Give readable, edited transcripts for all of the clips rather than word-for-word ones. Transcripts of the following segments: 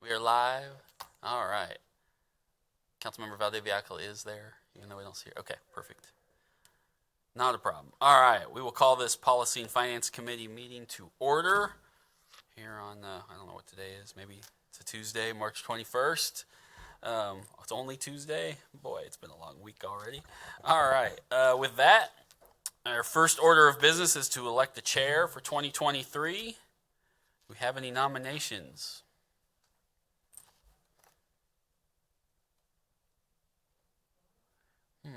We are live. All right. Councilmember Valdeviacal is there, even though we don't see her. Okay, perfect. Not a problem. All right. We will call this Policy and Finance Committee meeting to order here on, I don't know what today is. Maybe it's a Tuesday, March 21st. It's only Tuesday. Boy, it's been a long week already. All right. With that, our first order of business is to elect the chair for 2023. Do we have any nominations?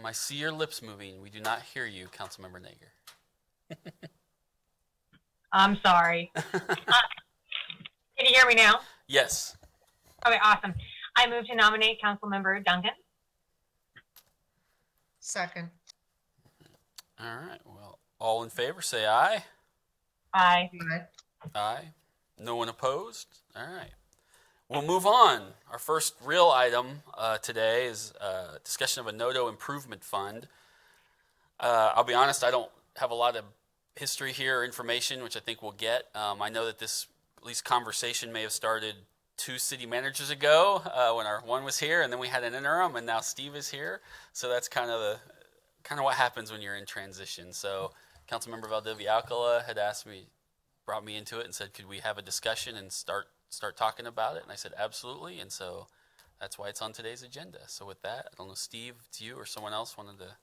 I see your lips moving. We do not hear you, Councilmember Nager. I'm sorry. Can you hear me now? Yes. Okay, awesome. I move to nominate Councilmember Duncan. Second. All right. Well, all in favor, say aye. Aye. Aye. Aye. No one opposed? All right. We'll move on. Our first real item today is discussion of a NODO improvement fund. I'll be honest, I don't have a lot of history here or information, which I think we'll get. I know that this, at least conversation may have started 2 city managers ago when our one was here, and then we had an interim, and now Steve is here. So that's kind of what happens when you're in transition. So Councilmember Valdeviacola had brought me into it and said, could we have a discussion and start talking about it? And I said, absolutely. And so that's why it's on today's agenda. So with that, I don't know, Steve, it's you or someone else wanted to.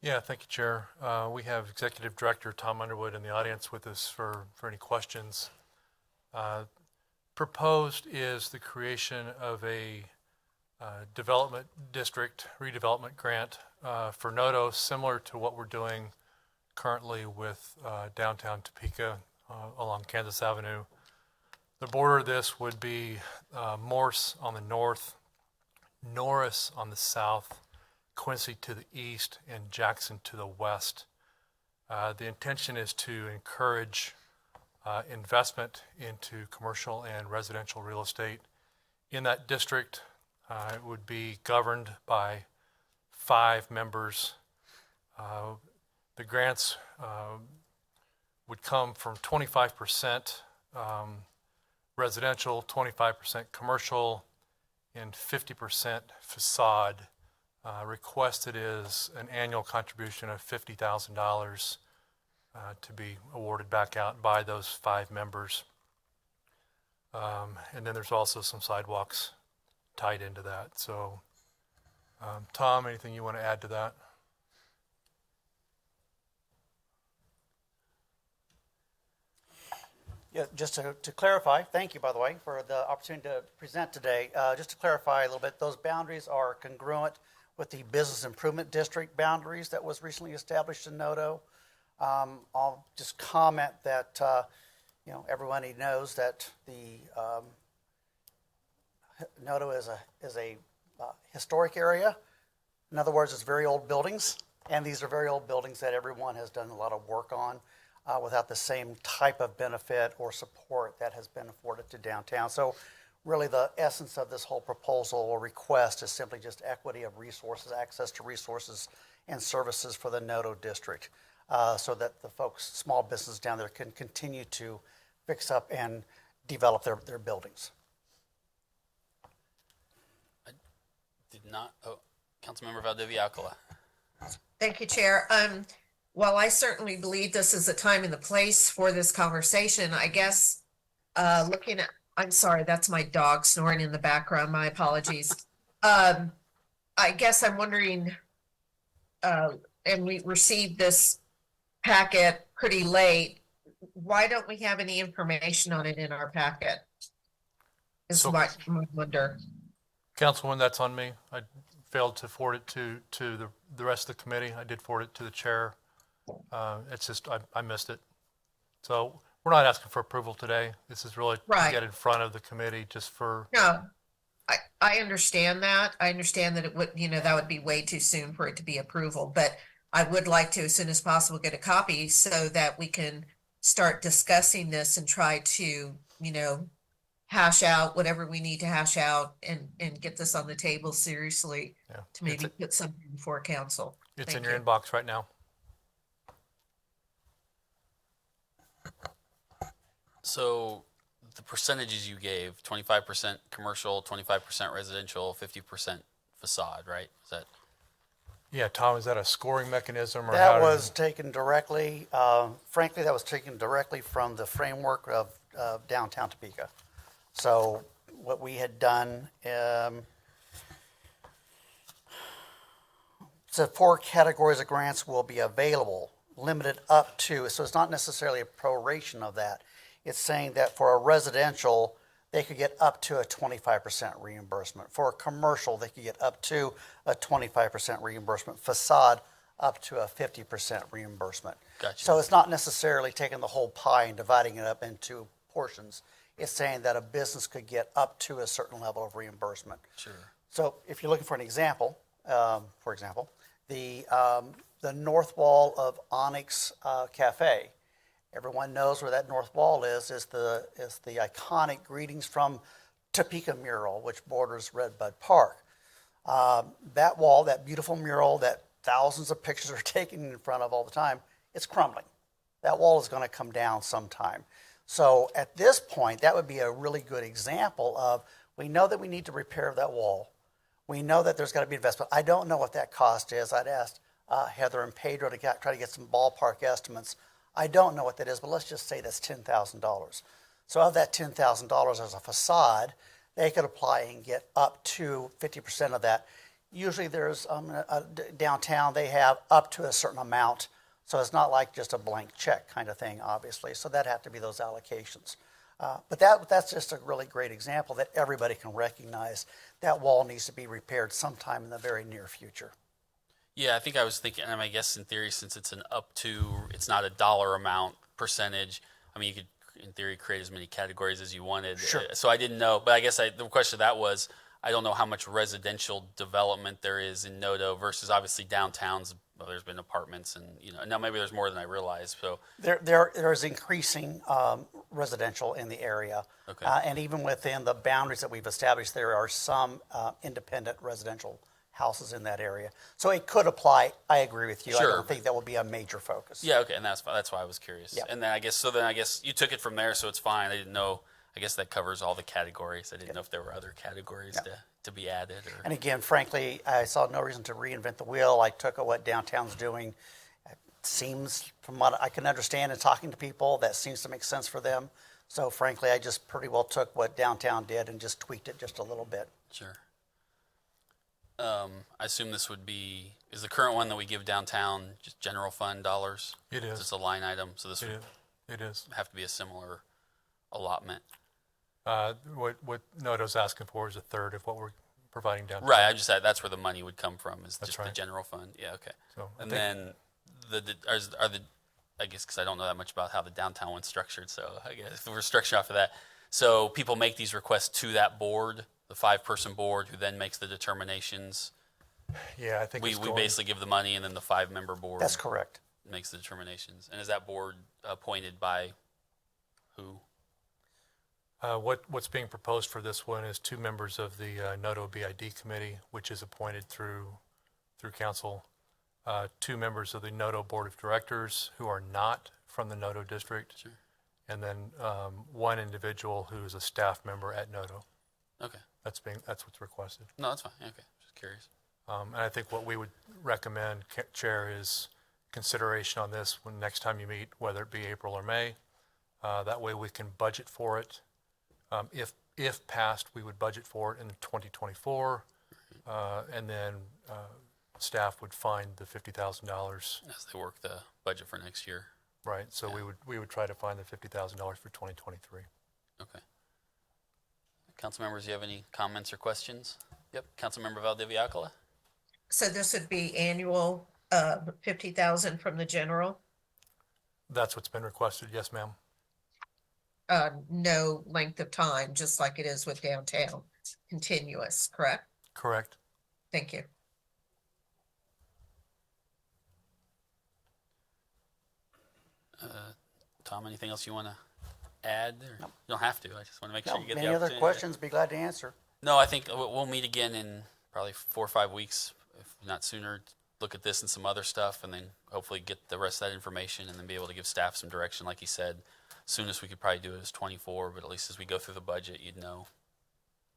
Yeah, thank you, Chair. We have Executive Director Tom Underwood in the audience with us for any questions. Proposed is the creation of a development district redevelopment grant for NODO, similar to what we're doing currently with downtown Topeka along Kansas Avenue. The border of this would be Morse on the north, Norris on the south, Quincy to the east, and Jackson to the west. The intention is to encourage investment into commercial and residential real estate in that district. It would be governed by 5 members. The grants would come from 25% residential, 25% commercial, and 50% facade. Requested is an annual contribution of $50,000 to be awarded back out by those 5 members. And then there's also some sidewalks tied into that. So, Tom, anything you want to add to that? Yeah, just to clarify, thank you, by the way, for the opportunity to present today. Just to clarify a little bit, those boundaries are congruent with the Business Improvement District boundaries that was recently established in NODO. I'll just comment that, everybody knows that the NODO is a historic area. In other words, it's very old buildings, and these are very old buildings that everyone has done a lot of work on. Without the same type of benefit or support that has been afforded to downtown. So really the essence of this whole proposal or request is simply just equity of resources, access to resources and services for the NODO district, so that the folks, small business down there can continue to fix up and develop their buildings. I did not, Councilmember Valdeviacola. Thank you, Chair. While I certainly believe this is the time and the place for this conversation, I guess I'm sorry, that's my dog snoring in the background. My apologies. I guess I'm wondering, and we received this packet pretty late. Why don't we have any information on it in our packet? Is my wonder. Councilwoman, that's on me. I failed to forward it to the rest of the committee. I did forward it to the chair. It's just I missed it. So we're not asking for approval today. This is really to get in front of the committee just for. No, I understand that. I understand that it would, that would be way too soon for it to be approval, but I would like to, as soon as possible, get a copy so that we can start discussing this and try to, hash out whatever we need to hash out and get this on the table seriously to maybe put something before council. It's in your inbox right now. So the percentages you gave, 25% commercial, 25% residential, 50% facade, right? Is that? Yeah, Tom, is that a scoring mechanism or how That did- was taken directly, frankly, that was taken directly from the framework of downtown Topeka. So what we had done, so 4 categories of grants will be available, limited up to, so it's not necessarily a proration of that. It's saying that for a residential, they could get up to a 25% reimbursement. For a commercial, they could get up to a 25% reimbursement. Facade, up to a 50% reimbursement. Gotcha. So it's not necessarily taking the whole pie and dividing it up into portions. It's saying that a business could get up to a certain level of reimbursement. Sure. So if you're looking for an example, for example, the north wall of Onyx Cafe, everyone knows where that north wall is the iconic Greetings from Topeka mural, which borders Redbud Park. That wall, that beautiful mural that thousands of pictures are taken in front of all the time, it's crumbling. That wall is going to come down sometime. So at this point, that would be a really good example of, we know that we need to repair that wall. We know that there's got to be investment. I don't know what that cost is. I'd asked Heather and Pedro to try to get some ballpark estimates. I don't know what that is, but let's just say that's $10,000. So of that $10,000 as a facade, they could apply and get up to 50% of that. Usually there's downtown, they have up to a certain amount. So it's not like just a blank check kind of thing, obviously. So that'd have to be those allocations. But that's just a really great example that everybody can recognize. That wall needs to be repaired sometime in the very near future. Yeah, I think I was thinking, I guess in theory, since it's an up to, it's not a dollar amount percentage. I mean, you could, in theory, create as many categories as you wanted. Sure. So I didn't know, but I guess the question of that was, I don't know how much residential development there is in Nodo versus obviously downtowns. Well, there's been apartments and, now maybe there's more than I realized. So There's increasing residential in the area. Okay. And even within the boundaries that we've established, there are some independent residential houses in that area. So it could apply. I agree with you. Sure. I don't think that will be a major focus. yeah, okay, and that's why I was curious. Yeah. And then I guess you took it from there, so it's fine. I didn't know. I guess that covers all the categories. I didn't know if there were other categories to be added. Or... And again, frankly, I saw no reason to reinvent the wheel. I took what downtown's doing. It seems, from what I can understand and talking to people, that seems to make sense for them. So frankly, I just pretty well took what downtown did and just tweaked it just a little bit. Sure. I assume this would be, is the current one that we give downtown just general fund dollars? It is. It's a line item, so this would It is. have to be a similar allotment. What Nodo's asking for is a third of what we're providing downtown. Right, I just said that's where the money would come from, is just the right. general fund. Yeah, okay. So I And think- then I guess because I don't know that much about how the downtown one's structured, so I guess if we're structured off of that. So people make these requests to that board, the 5-person board, who then makes the determinations. Yeah, I think We it's going, basically give the money, and then the 5-member board That's correct. makes the determinations. And is that board appointed by who? what's being proposed for this one is 2 members of the Nodo BID committee, which is appointed through council. 2 members of the Nodo board of directors who are not from the Nodo district. Sure. And then 1 individual who is a staff member at Nodo. Okay. That's what's requested. No, that's fine. Okay, just curious. And I think what we would recommend, Chair, is consideration on this when next time you meet, whether it be April or May. That way we can budget for it. If passed, we would budget for it in 2024, and then staff would find the $50,000. As they work the budget for next year. Right. So we would try to find the $50,000 for 2023. Okay. Council members, do you have any comments or questions? Yep. Councilmember Valdiviacola? So this would be annual, 50,000 from the general, That's what's been requested. Yes, ma'am. no length of time, just like it is with downtown, continuous, correct? Correct. Thank you. Tom, anything else you want to add? Or You don't have to. I just want to make sure No, you get the any other opportunity. questions? Be glad to answer. No, I think we'll meet again in probably 4 or 5 weeks, if not sooner. Look at this and some other stuff, and then hopefully get the rest of that information, and then be able to give staff some direction, like you said. Soonest we could probably do it is 24, but at least as we go through the budget, you'd know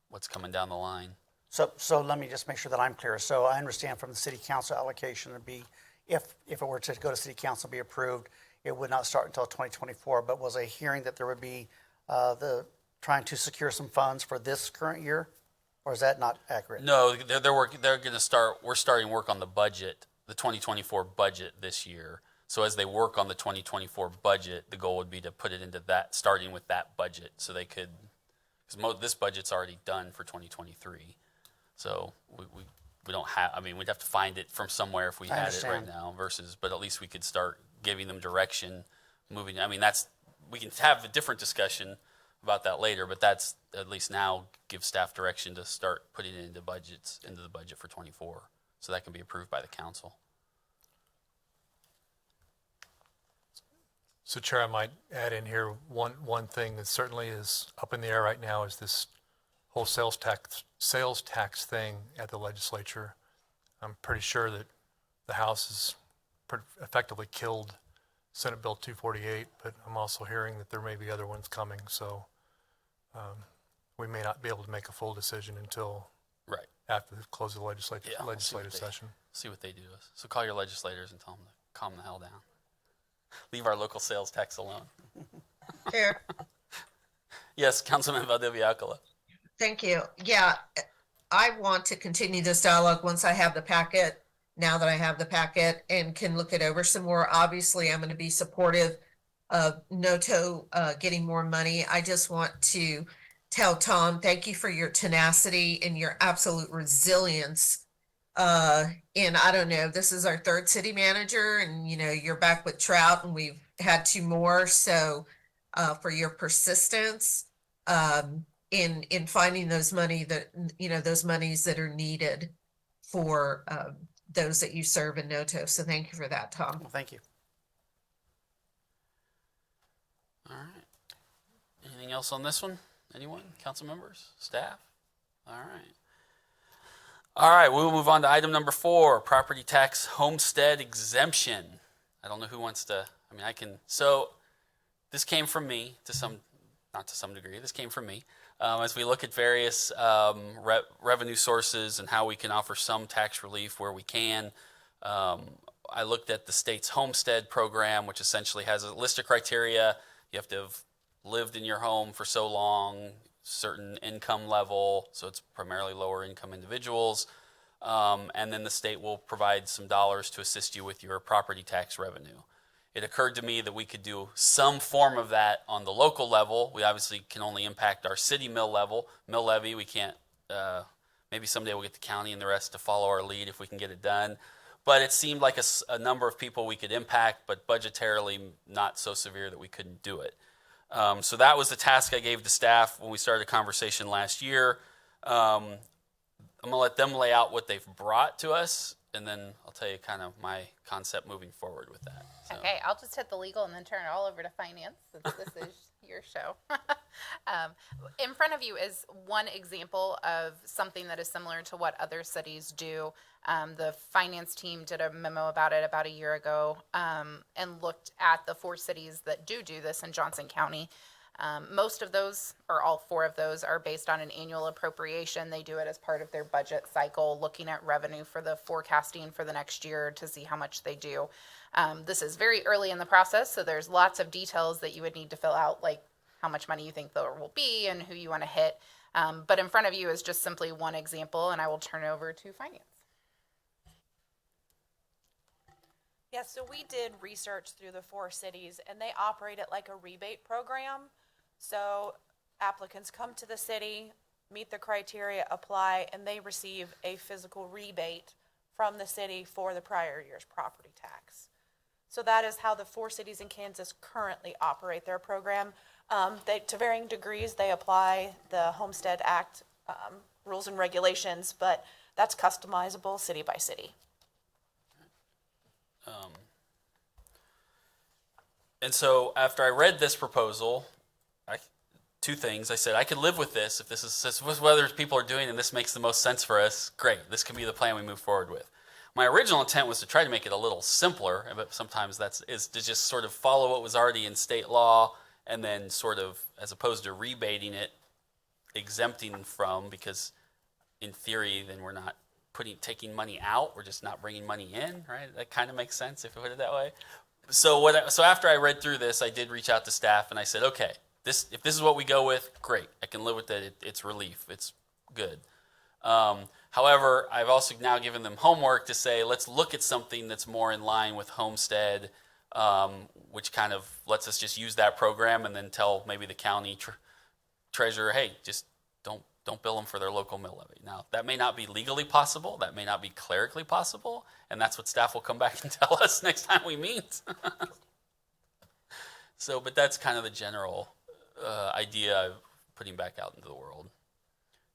what's coming down the line. So let me just make sure that I'm clear. So I understand from the city council allocation, it'd be, if it were to go to city council and be approved, it would not start until 2024, but was I hearing that there would be trying to secure some funds for this current year? Or is that not accurate? No, they're going to start. We're starting work on the budget, the 2024 budget this year. So as they work on the 2024 budget, the goal would be to put it into that, starting with that budget, so they could, because this budget's already done for 2023. So we don't have. I mean, we'd have to find it from somewhere if we I had it right understand. now. But at least we could start giving them direction, moving. I mean, we can have a different discussion about that later, but that's at least now give staff direction to start putting it into the budget for 24, so that can be approved by the council. So Chair, I might add in here one thing that certainly is up in the air right now is this whole sales tax thing at the legislature. I'm pretty sure that the House has effectively killed Senate Bill 248, but I'm also hearing that there may be other ones coming. So we may not be able to make a full decision until Right. after the close of the legislative Yeah, session. See what they do to us. So call your legislators and tell them to calm the hell down. Leave our local sales tax alone. Chair, Yes, Councilman Valdivia-Alcala. thank you. Yeah, I want to continue this dialogue once I have the packet, now that I have the packet and can look it over some more. Obviously, I'm going to be supportive of NOTO getting more money. I just want to tell Tom, thank you for your tenacity and your absolute resilience. And I don't know, this is our third city manager and, you know, you're back with Trout and we've had two more. So, for your persistence, in finding those money that, you know, those monies that are needed for, those that you serve in NOTO. So thank you for that, Tom. Well, thank you. All right. Anything else on this one? Anyone? Council members? Staff? All right. All right, we will move on to item number 4, property tax homestead exemption. I don't know who wants to, I mean, I can, so this came from me not to some degree, this came from me. As we look at various revenue sources and how we can offer some tax relief where we can, I looked at the state's homestead program, which essentially has a list of criteria. You have to have lived in your home for so long, certain income level, so it's primarily lower income individuals. And then the state will provide some dollars to assist you with your property tax revenue. It occurred to me that we could do some form of that on the local level. We obviously can only impact our city mill levy. We can't, maybe someday we'll get the county and the rest to follow our lead if we can get it done. But it seemed like a number of people we could impact, but budgetarily not so severe that we couldn't do it. So that was the task I gave to staff when we started a conversation last year. I'm going to let them lay out what they've brought to us, and then I'll tell you kind of my concept moving forward with that. So. Okay, I'll just hit the legal and then turn it all over to finance, since this is your show. In front of you is one example of something that is similar to what other cities do. The finance team did a memo about it about a year ago and looked at the 4 cities that do this in Johnson County. Most of those, or all 4 of those, are based on an annual appropriation. They do it as part of their budget cycle, looking at revenue for the forecasting for the next year to see how much they do. This is very early in the process, so there's lots of details that you would need to fill out, like how much money you think there will be and who you want to hit. But in front of you is just simply one example, and I will turn it over to finance. Yeah, so we did research through the 4 cities, and they operate it like a rebate program. So applicants come to the city, meet the criteria, apply, and they receive a physical rebate from the city for the prior year's property tax. So that is how the 4 cities in Kansas currently operate their program. To varying degrees, they apply the Homestead Act rules and regulations, but that's customizable city by city. And so after I read this proposal, 2 things. I said, I could live with this if this is what other people are doing and this makes the most sense for us. Great, this can be the plan we move forward with. My original intent was to try to make it a little simpler, but sometimes is to just sort of follow what was already in state law and then sort of, as opposed to rebating it, exempting from, because in theory, then we're not taking money out, we're just not bringing money in, right? That kind of makes sense if you put it that way. So after I read through this, I did reach out to staff and I said, okay, if this is what we go with, great. I can live with it. It's relief. It's good. However, I've also now given them homework to say, let's look at something that's more in line with Homestead, which kind of lets us just use that program and then tell maybe the county treasurer, hey, just don't bill them for their local mill levy. Now, that may not be legally possible. That may not be clerically possible. And that's what staff will come back and tell us next time we meet. But that's kind of the general idea of putting back out into the world.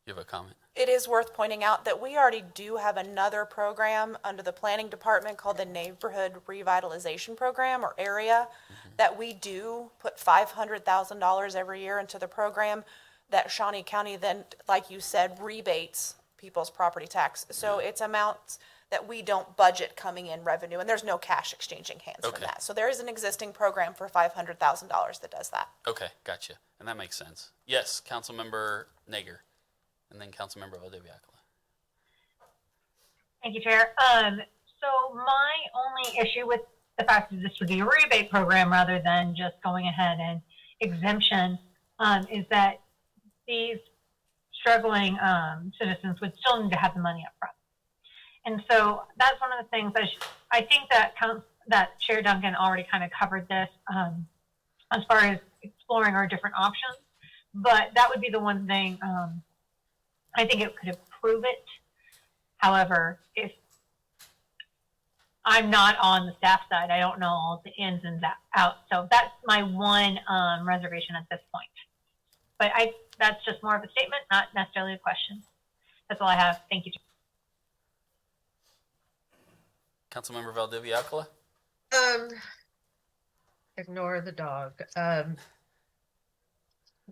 You have a comment? It is worth pointing out that we already do have another program under the planning department called the Neighborhood Revitalization Program, or AREA, that we do put $500,000 every year into the program that Shawnee County then, like you said, rebates people's property tax. So it's amounts that we don't budget coming in revenue, and there's no cash exchanging hands from that. So there is an existing program for $500,000 that does that. Okay, gotcha. And that makes sense. Yes, Councilmember Nager, and then Councilmember Valdivia-Acala. Thank you, Chair. So my only issue with the fact that this would be a rebate program rather than just going ahead and exemption is that these struggling citizens would still need to have the money up front. And so that's one of the things I think that Chair Duncan already kind of covered this as far as exploring our different options. But that would be the one thing I think it could improve it. However, if I'm not on the staff side, I don't know all the ins and outs. So that's my one reservation at this point. But that's just more of a statement, not necessarily a question. That's all I have. Thank you. Councilmember Valdivia-Acala? Ignore the dog.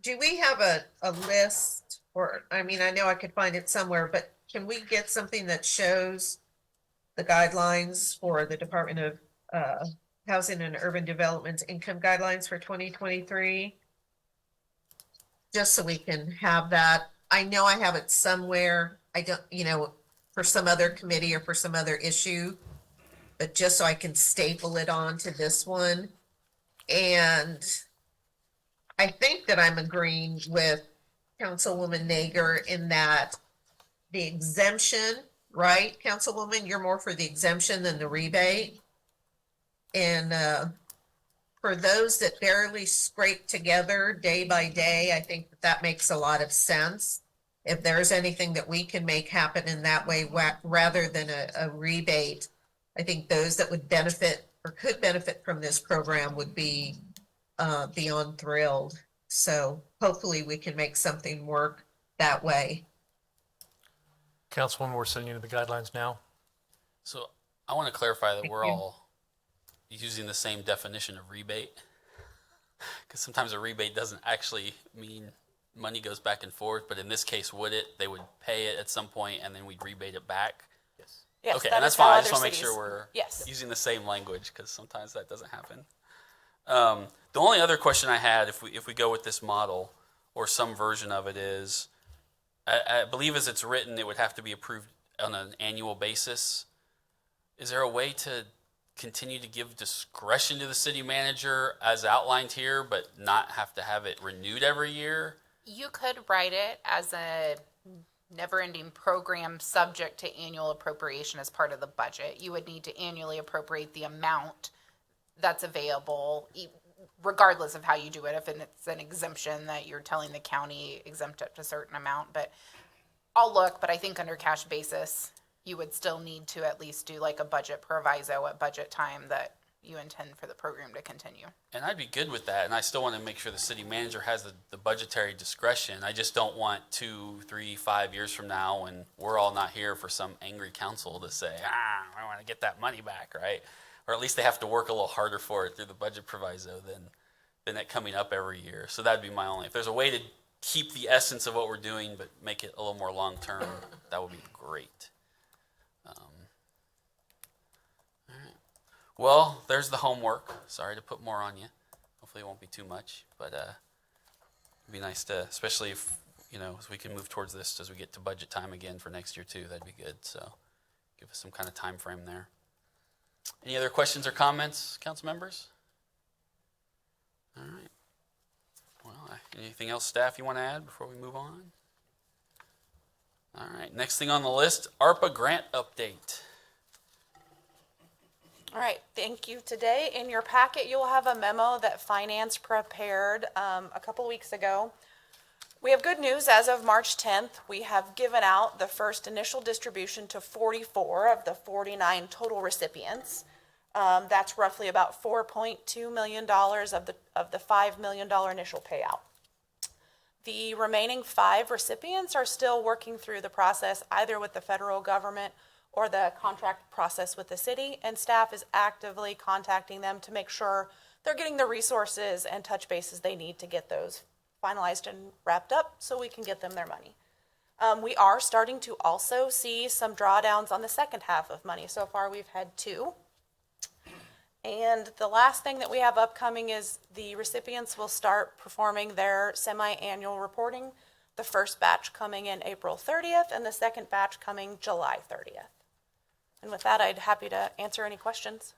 Do we have a list, or, I mean, I know I could find it somewhere, but can we get something that shows the guidelines for the Department of Housing and Urban Development's income guidelines for 2023? Just so we can have that. I know I have it somewhere. I don't, for some other committee or for some other issue, but just so I can staple it on to this one. And I think that I'm agreeing with Councilwoman Nager in that the exemption, right, Councilwoman, you're more for the exemption than the rebate. And for those that barely scrape together day by day, I think that makes a lot of sense. If there's anything that we can make happen in that way rather than a rebate, I think those that would benefit or could benefit from this program would be beyond thrilled. So hopefully we can make something work that way. Councilwoman, we're sending you the guidelines now. So I want to clarify that we're all using the same definition of rebate, because sometimes a rebate doesn't actually mean money goes back and forth, but in this case, would it? They would pay it at some point and then we'd rebate it back? Yes, okay, that and that's is how fine. I other just want to make cities- sure we're Yes. using the same language, because sometimes that doesn't happen. The only other question I had, if we go with this model or some version of it, is I believe as it's written, it would have to be approved on an annual basis. Is there a way to continue to give discretion to the city manager as outlined here, but not have to have it renewed every year? You could write it as a never-ending program subject to annual appropriation as part of the budget. You would need to annually appropriate the amount that's available, regardless of how you do it. If it's an exemption that you're telling the county exempt up to a certain amount, but I'll look, but I think under cash basis, you would still need to at least do like a budget proviso at budget time that you intend for the program to continue. And I'd be good with that, and I still want to make sure the city manager has the budgetary discretion. I just don't want 2, 3, 5 years from now when we're all not here for some angry council to say, I want to get that money back, right? Or at least they have to work a little harder for it through the budget proviso than it coming up every year. So that'd be my only, if there's a way to keep the essence of what we're doing but make it a little more long-term, that would be great. All right. Well, there's the homework. Sorry to put more on you. Hopefully Hopefully it won't be too much, but it'd be nice to, especially if, as we can move towards this as we get to budget time again for next year too, that'd be good. So give us some kind of time frame there. Any other questions or comments, council members? All right. Well, anything else, staff, you want to add before we move on? All right. Next thing on the list, ARPA grant update. All right, thank you. Today in your packet, you'll have a memo that Finance prepared a couple weeks ago. We have good news. As of March 10th, we have given out the first initial distribution to 44 of the 49 total recipients. That's roughly about $4.2 million of the $5 million initial payout. The remaining 5 recipients are still working through the process, either with the federal government or the contract process with the city, and staff is actively contacting them to make sure they're getting the resources and touch bases they need to get those finalized and wrapped up so we can get them their money. We are starting to also see some drawdowns on the second half of money. So far we've had 2. And the last thing that we have upcoming is the recipients will start performing their semi-annual reporting, the first batch coming in April 30th and the second batch coming July 30th. And with that, I'd happy to answer any questions.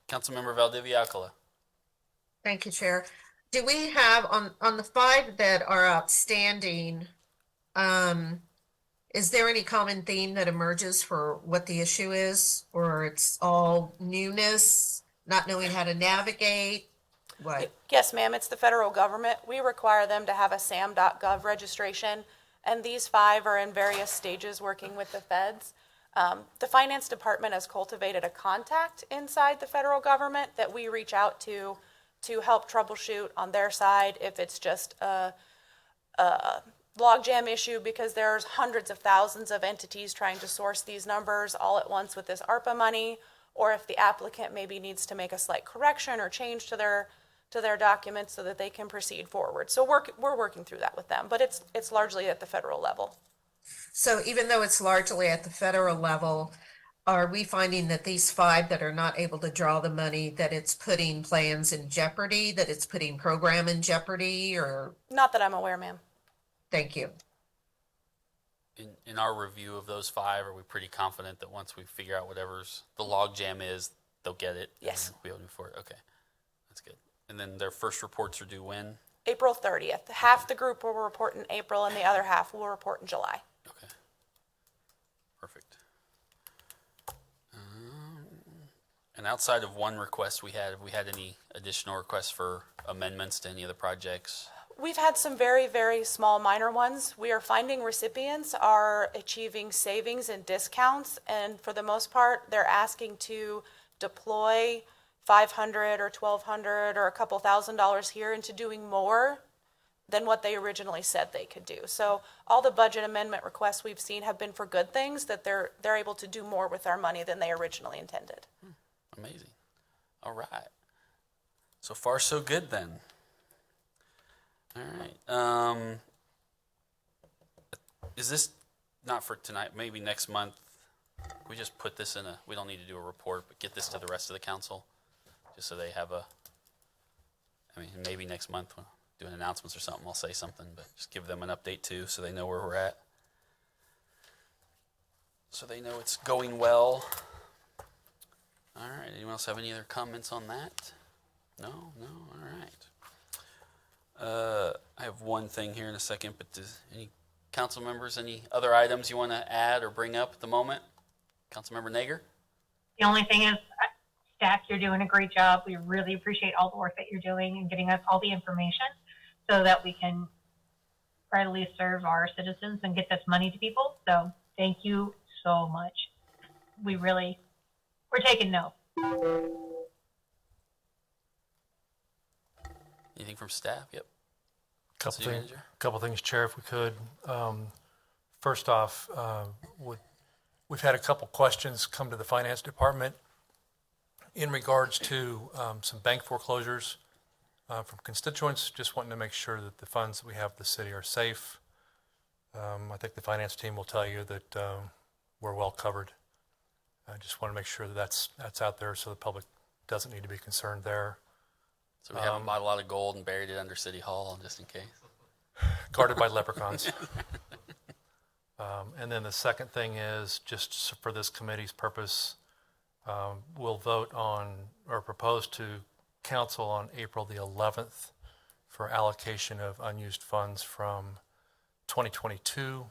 Councilmember Valdivia Alcala. Thank you, Chair. Do we have on the 5 that are outstanding, is there any common theme that emerges for what the issue is? Or it's all newness, not knowing how to navigate? What? Yes, ma'am, it's the federal government. We require them to have a SAM.gov registration, and these 5 are in various stages working with the feds. The finance department has cultivated a contact inside the federal government that we reach out to help troubleshoot on their side if it's just a logjam issue, because there's hundreds of thousands of entities trying to source these numbers all at once with this ARPA money, or if the applicant maybe needs to make a slight correction or change to their documents so that they can proceed forward. So we're working through that with them, but it's largely at the federal level. So even though it's largely at the federal level, are we finding that these 5 that are not able to draw the money, that it's putting plans in jeopardy, that it's putting program in jeopardy, or? Not that I'm aware, ma'am. Thank you. In our review of those 5, are we pretty confident that once we figure out whatever's the logjam is, they'll get it? Yes. And we'll be able to move forward. Okay, that's good. And then their first reports are due when? April 30th. Half the group will report in April and the other half will report in July. Okay, perfect. And outside of one request have we had any additional requests for amendments to any of the projects? We've had some very, very small minor ones. We are finding recipients are achieving savings and discounts, and for the most part, they're asking to deploy $500 or $1,200 or a couple $1,000s here into doing more than what they originally said they could do. So all the budget amendment requests we've seen have been for good things, that they're able to do more with our money than they originally intended. Amazing. All right. So far, so good then. All right. Is this not for tonight? Maybe next month. We just put this in we don't need to do a report, but get this to the rest of the council, just so they have maybe next month when doing announcements or something, I'll say something, but just give them an update too, so they know where we're at. So they know it's going well. All right. Anyone else have any other comments on that? No? All right. I have one thing here in a second, but does any council members, any other items you want to add or bring up at the moment? Councilmember Nager? The only thing is, staff, you're doing a great job. We really appreciate all the work that you're doing and giving us all the information so that we can readily serve our citizens and get this money to people. So thank you so much. We're taking note. Anything from staff? Yep. Couple City things, Manager? Chair, if we could. First off, we've had a couple questions come to the Finance Department in regards to some bank foreclosures from constituents, just wanting to make sure that the funds that we have at the city are safe. I think the finance team will tell you that we're well covered. I just want to make sure that that's out there so the public doesn't need to be concerned there. So we haven't bought a lot of gold and buried it under City Hall just in case. Guarded by leprechauns. And then the second thing is, just for this committee's purpose, we'll vote on, or propose to council on April the 11th for allocation of unused funds from 2022.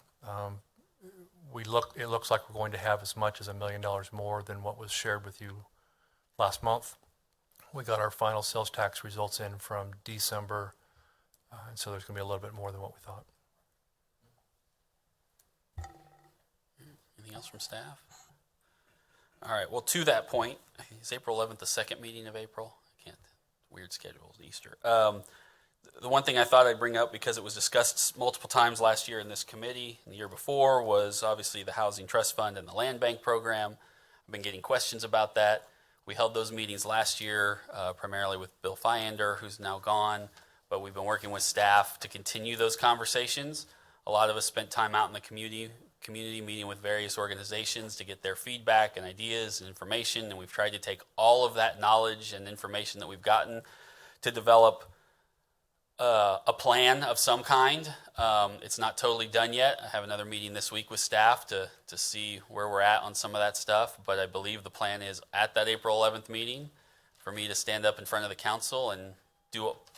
It looks like we're going to have as much as $1 million more than what was shared with you last month. We got our final sales tax results in from December, and so there's going to be a little bit more than what we thought. Anything else from staff? All right, well, to that point, is April 11th the second meeting of April? I can't, weird schedules, Easter. The one thing I thought I'd bring up, because it was discussed multiple times last year in this committee and the year before, was obviously the Housing Trust Fund and the Land Bank program. I've been getting questions about that. We held those meetings last year, primarily with Bill Fyander, who's now gone, but we've been working with staff to continue those conversations. A lot of us spent time out in the community meeting with various organizations to get their feedback and ideas and information, and we've tried to take all of that knowledge and information that we've gotten to develop a plan of some kind. It's not totally done yet. I have another meeting this week with staff to see where we're at on some of that stuff, but I believe the plan is at that April 11th meeting for me to stand up in front of the council and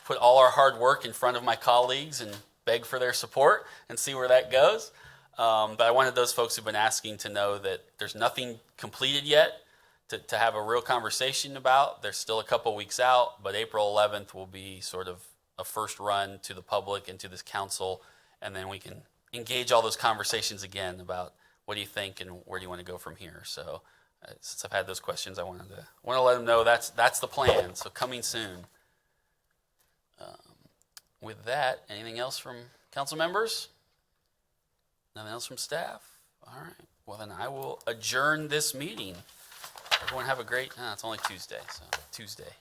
put all our hard work in front of my colleagues and beg for their support and see where that goes. But I wanted those folks who've been asking to know that there's nothing completed yet to have a real conversation about. There's still a couple weeks out, but April 11th will be sort of a first run to the public and to this council, and then we can engage all those conversations again about what do you think and where do you want to go from here. So since I've had those questions, I want to let them know that's the plan, so coming soon. With that, anything else from council members? Nothing else from staff? All right. Well, then I will adjourn this meeting. Everyone have a great, it's only Tuesday, so Tuesday.